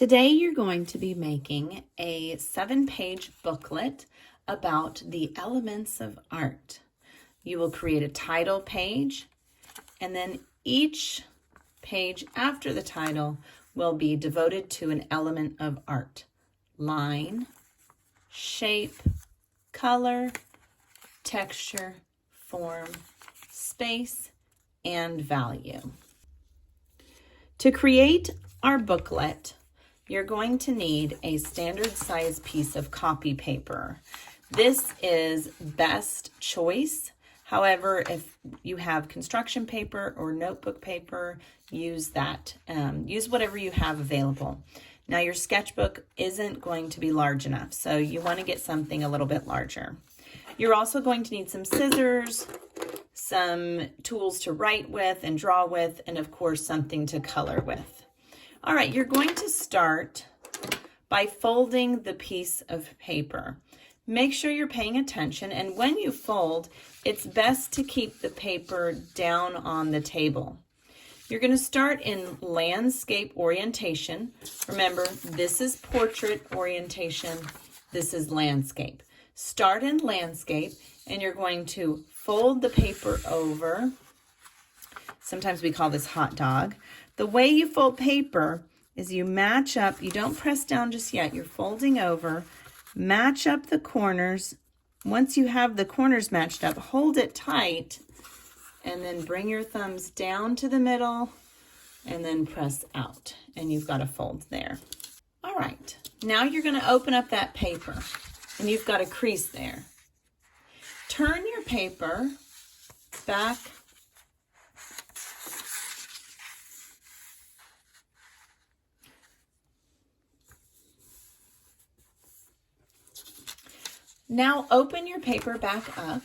Today you're going to be making a 7-page booklet about the elements of art. You will create a title page, and then each page after the title will be devoted to an element of art. Line, shape, color, texture, form, space, and value. To create our booklet, you're going to need a standard size piece of copy paper. This is best choice. However, if you have construction paper or notebook paper, use that. Use whatever you have available. Now, your sketchbook isn't going to be large enough, so you want to get something a little bit larger. You're also going to need some scissors, some tools to write with and draw with, and of course, something to color with. All right, you're going to start by folding the piece of paper. Make sure you're paying attention, and when you fold, it's best to keep the paper down on the table. You're going to start in landscape orientation. Remember, this is portrait orientation. This is landscape. Start in landscape, and you're going to fold the paper over. Sometimes we call this hot dog. The way you fold paper is you match up. You don't press down just yet. You're folding over. Match up the corners. Once you have the corners matched up, hold it tight, and then bring your thumbs down to the middle, and then press out. And you've got a fold there. All right. Now you're going to open up that paper, and you've got a crease there. Turn your paper back. Now open your paper back up,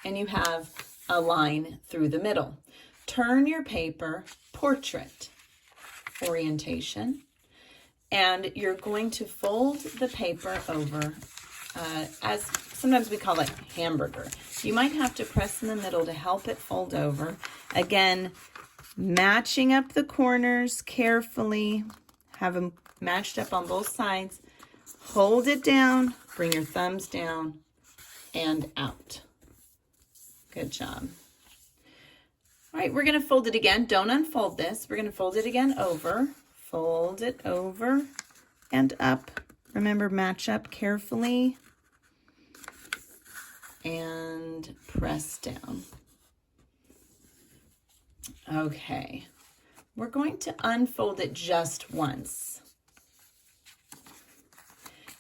and you have a line through the middle. Turn your paper portrait orientation, and you're going to fold the paper over as sometimes we call it hamburger. You might have to press in the middle to help it fold over. Again, matching up the corners carefully, have them matched up on both sides. Hold it down, bring your thumbs down, and out. Good job. All right, we're going to fold it again. Don't unfold this. We're going to fold it again over. Fold it over and up. Remember, match up carefully and press down. Okay, we're going to unfold it just once.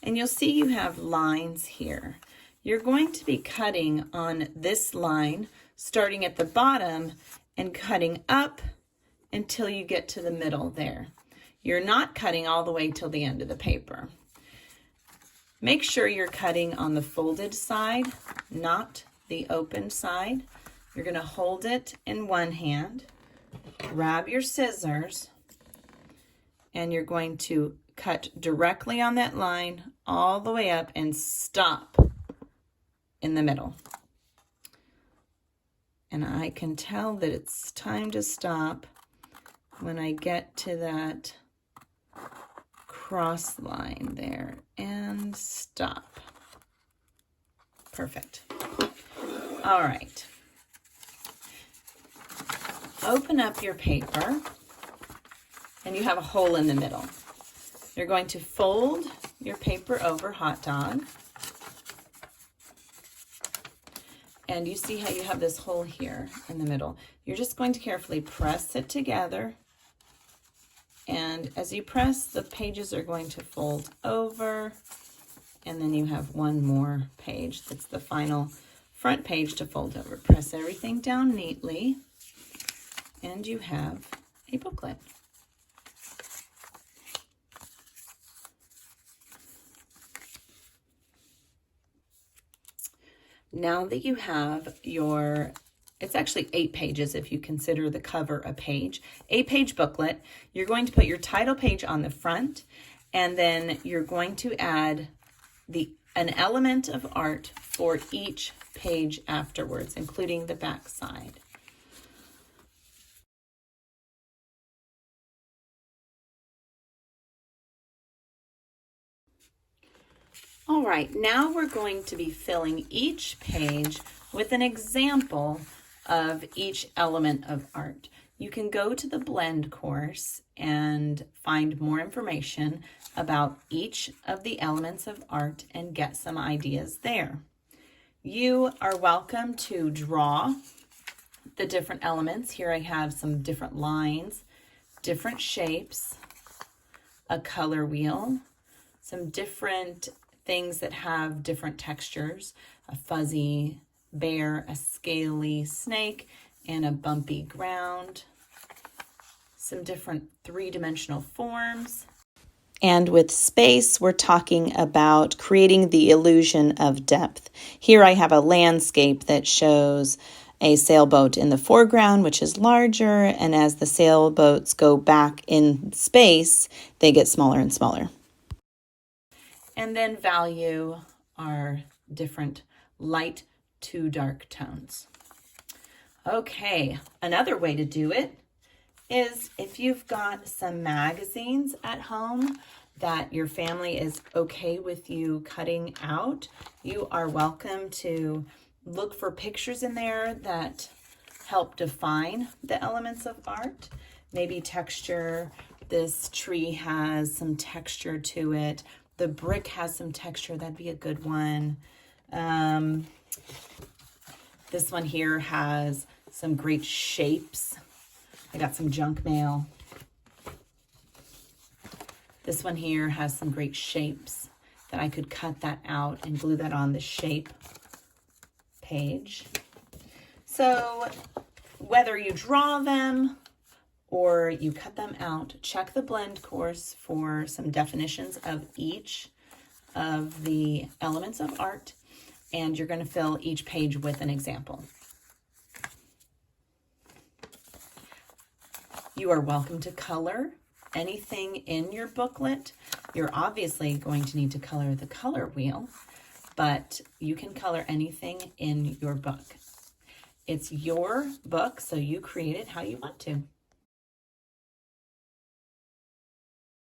And you'll see you have lines here. You're going to be cutting on this line, starting at the bottom and cutting up until you get to the middle there. You're not cutting all the way till the end of the paper. Make sure you're cutting on the folded side, not the open side. You're going to hold it in one hand, grab your scissors, and you're going to cut directly on that line all the way up and stop in the middle. And I can tell that it's time to stop when I get to that cross line there, and stop. Perfect. All right. Open up your paper, and you have a hole in the middle. You're going to fold your paper over hot dog. And you see how you have this hole here in the middle. You're just going to carefully press it together. And as you press, the pages are going to fold over. And then you have one more page. That's the final front page to fold over. Press everything down neatly. And you have a booklet. Now that you have your, it's actually 8 pages if you consider the cover a page, 8-page booklet, you're going to put your title page on the front, and then you're going to add an element of art for each page afterwards, including the back side. All right, now we're going to be filling each page with an example of each element of art. You can go to the Blend course and find more information about each of the elements of art and get some ideas there. You are welcome to draw the different elements. Here I have some different lines, different shapes, a color wheel, some different things that have different textures, a fuzzy bear, a scaly snake, and a bumpy ground, some different three-dimensional forms. And with space, we're talking about creating the illusion of depth. Here I have a landscape that shows a sailboat in the foreground, which is larger, and as the sailboats go back in space, they get smaller and smaller. And then value our different light to dark tones. Okay, another way to do it is if you've got some magazines at home that your family is okay with you cutting out, you are welcome to look for pictures in there that help define the elements of art. Maybe texture. This tree has some texture to it. The brick has some texture. That'd be a good one. This one here has some great shapes. I got some junk mail. This one here has some great shapes that I could cut that out and glue that on the shape page. So whether you draw them or you cut them out, check the Blend course for some definitions of each of the elements of art, and you're going to fill each page with an example. You are welcome to color anything in your booklet. You're obviously going to need to color the color wheel, but you can color anything in your book. It's your book, so you create it how you want to.